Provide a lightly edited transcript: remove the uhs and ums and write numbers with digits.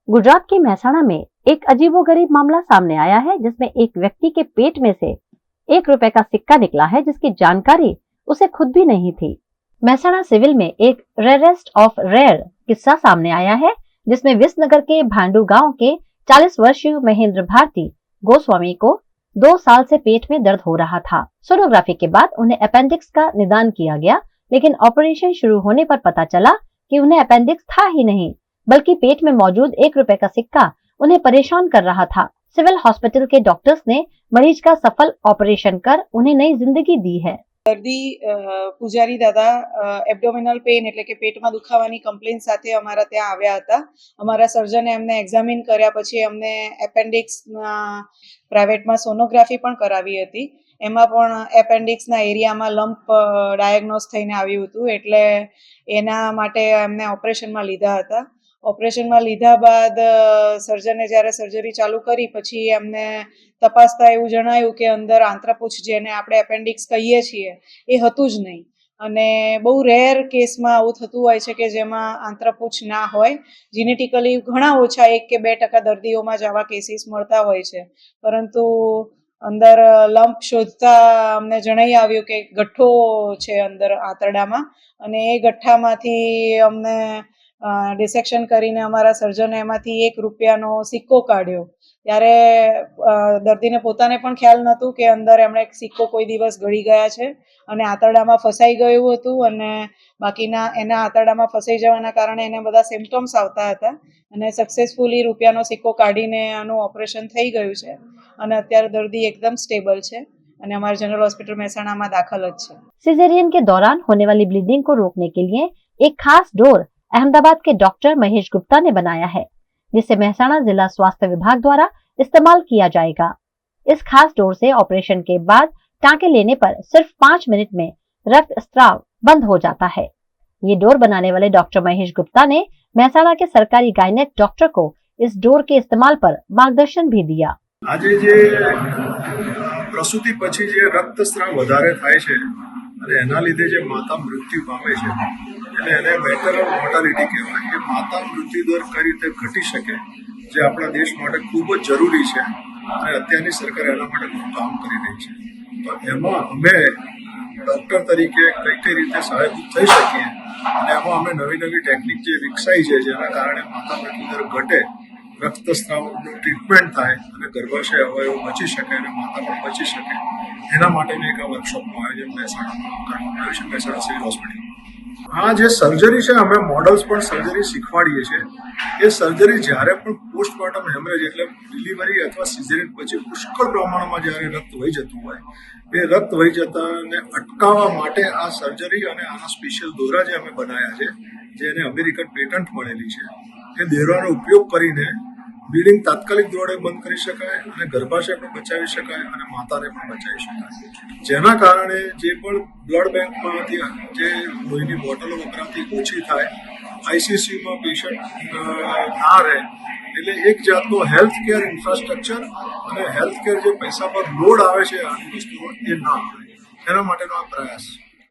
गुजरात के मेहसाणा में एक अजीबोगरीब मामला सामने आया है, जिसमें एक व्यक्ति के पेट में से 1 रुपए का सिक्का निकला है, जिसकी जानकारी उसे खुद भी नहीं थी। मेहसाणा सिविल में एक रेयरेस्ट ऑफ रेयर किस्सा सामने आया है, जिसमें विसनगर के भांडू गांव के 40 वर्षीय महेंद्र भारती गोस्वामी को 2 साल से पेट में दर्द हो रहा था। सोनोग्राफी के बाद उन्हें अपेंडिक्स का निदान किया गया, लेकिन ऑपरेशन शुरू होने पर पता चला कि उन्हें अपेंडिक्स था ही नहीं, बल्कि पेट में मौजूद 1 रुपए का सिक्का उन्हें परेशान कर रहा था। सिविल हॉस्पिटल के डॉक्टर्स ने मरीज का सफल ऑपरेशन कर उन्हें नई जिंदगी दी है। દર્દી પૂજારી દાદા એબ્ડોમિનલ પેઇન એટલે કે પેટમાં દુખાવાની કમ્પ્લેન સાથે અમારા ત્યાં આવ્યા હતા. અમારા સર્જને એમને એક્ઝામિન કર્યા પછી અમને એપેન્ડિક્સના પ્રાઇવેટમાં સોનોગ્રાફી પણ કરાવી હતી. એમાં પણ એપેન્ડિક્સના એરિયામાં લમ્પ ડાયગ્નોસ થઈને આવ્યું હતું, એટલે એના માટે એમને ઓપરેશનમાં લીધા હતા. ઓપરેશનમાં લીધા બાદ સર્જને જ્યારે સર્જરી ચાલુ કરી પછી એમને તપાસતા એવું જણાયું કે અંદર આંત્રપુચ્છ જેને આપણે એપેન્ડિક્સ કહીએ છીએ એ હતું જ નહીં. અને બહુ રેર કેસમાં આવું થતું હોય છે કે જેમાં આંત્રપુચ્છ ના હોય. જીનેટિકલી ઘણા ઓછા 1 કે 2% દર્દીઓમાં જ આવા કેસીસ મળતા હોય છે, પરંતુ અંદર લમ્પ શોધતા અમને જણાઈ આવ્યું કે ગઠ્ઠો છે અંદર આંતરડામાં, અને એ ગઠ્ઠામાંથી અમને ડિસેક્શન કરીને અમારા સર્જને એમાંથી 1 રૂપિયાનો સિક્કો કાઢ્યો. ત્યારે દર્દીને પોતાને પણ ખ્યાલ નહોતું કે અંદર એમણે એક સિક્કો કોઈ દિવસ ગળી ગયા છે અને આંતરડામાં ફસાઈ ગયું હતું, અને બાકીના એના આંતરડામાં ફસાઈ જવાના કારણે એને બધા સિમ્પટમ્સ આવતા હતા, અને સક્સેસફુલી રૂપિયાનો સિક્કો કાઢીને આનું ઓપરેશન થઈ ગયું છે, અને અત્યારે દર્દી એકદમ સ્ટેબલ છે અને हमारे जनरल हॉस्पिटल मेहसाणा में दाखिल है। सिजेरियन के दौरान होने वाली ब्लीडिंग को रोकने के लिए एक खास डोर अहमदाबाद के डॉक्टर महेश गुप्ता ने बनाया है, जिसे मेहसाणा जिला स्वास्थ्य विभाग द्वारा इस्तेमाल किया जाएगा। इस खास डोर से ऑपरेशन के बाद टांके लेने पर सिर्फ 5 मिनट में रक्त स्त्राव बंद हो जाता है। ये डोर बनाने वाले डॉक्टर महेश गुप्ता ने मेहसाणा के सरकारी गायनेक डॉक्टर को इस डोर के इस्तेमाल पर मार्गदर्शन भी दिया। आज जे प्रसूति पछी जे रक्तस्राव वधारे थाय छे अने एना लीधे जे माता मृत्यु पामे छे એટલે એને મેટરલ મોર્ટાલિટી કહેવાય કે માતા મૃત્યુ દર કઈ રીતે ઘટી શકે, જે આપણા દેશ માટે ખૂબ જ જરૂરી છે અને અત્યારની સરકાર એના માટે ખૂબ કામ કરી રહી છે. તો એમાં અમે ડૉક્ટર તરીકે કઈ કઈ રીતે સહાયભૂત થઈ શકીએ, અને એમાં અમે નવી નવી ટેકનિક જે વિકસાઈ છે જેના કારણે માતા મૃત્યુ દર ઘટે, રક્તસ્રાવનું ટ્રીટમેન્ટ થાય અને ગર્ભાશય અવયવ બચી શકે અને માતા પણ બચી શકે, એના માટેનું એક આ વર્કશોપનું આયોજન મહેસાણામાં કરવામાં આવ્યું છે, મહેસાણા સિવિલ હોસ્પિટલ. આ જે સર્જરી છે અમે મોડલ્સ પણ સર્જરી શીખવાડીએ છીએ. એ સર્જરી જ્યારે પણ પોસ્ટમોર્ટમ હેમરેજ એટલે ડિલિવરી અથવા સિઝેરિયન પછી પુષ્કળ પ્રમાણમાં જ્યારે રક્ત વહી જતું હોય, એ રક્ત વહી જતાને અટકાવવા માટે આ સર્જરી અને આના સ્પેશિયલ દોરા જે અમે બનાવ્યા છે, જેને અમેરિકન પેટન્ટ મળેલી છે, એ દોરાનો ઉપયોગ કરીને બ્લીડિંગ તાત્કાલિક ધોરણે બંધ કરી શકાય અને ગર્ભાશય પણ બચાવી શકાય અને માતાને પણ બચાવી શકાય. જેના કારણે જે પણ બ્લડ બેંકમાંથી જે લોહીની બોટલો વપરાતી ઓછી થાય, આઈસીસીયુમાં પેશન્ટ ના રહે, એટલે એક જાતનો હેલ્થ કેર ઇન્ફ્રાસ્ટ્રક્ચર અને હેલ્થ કેર જે પૈસા પર લોડ આવે છે આની વસ્તુઓ એ ના આવે, એના માટેનો આ પ્રયાસ.